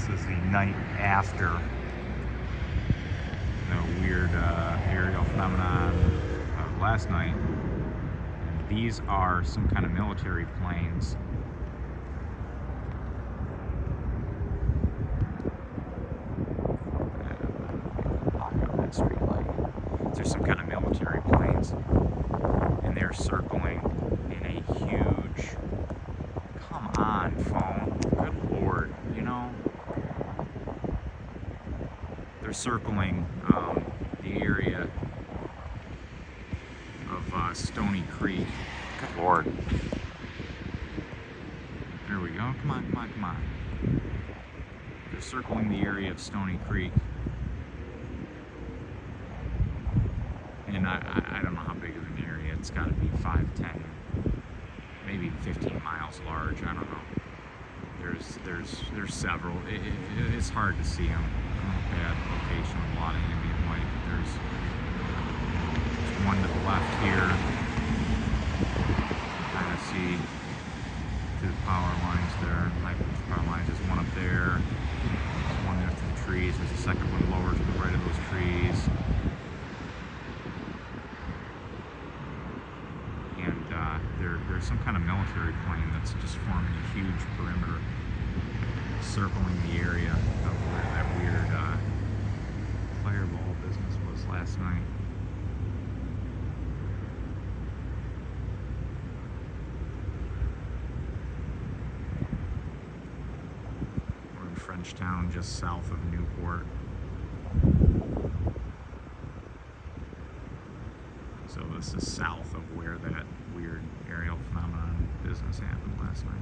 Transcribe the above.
This is the night after the weird aerial phenomenon of last night. And these are some kind of military planes. There's some kind of military planes, and they're circling in a huge, come on phone, good lord, you know, they're circling the area of Stony Creek. Good lord. There we go, come on, come on, come on. They're circling the area of Stony Creek. And I don't know how big of an area. It's got to be 5, 10, maybe 15 miles large. I don't know. There's several. It's hard to see them. Bad location with a lot of ambient light. There's one to the left here. Kind of see through the power lines there. Power lines. There's one up there. There's one there through the trees. There's a second one lower to the right of those trees. There's some kind of military plane that's just forming a huge perimeter, circling the area of where that weird fireball business was last night. We're in Frenchtown, just south of Newport. So this is south of where that weird aerial phenomenon business happened last night.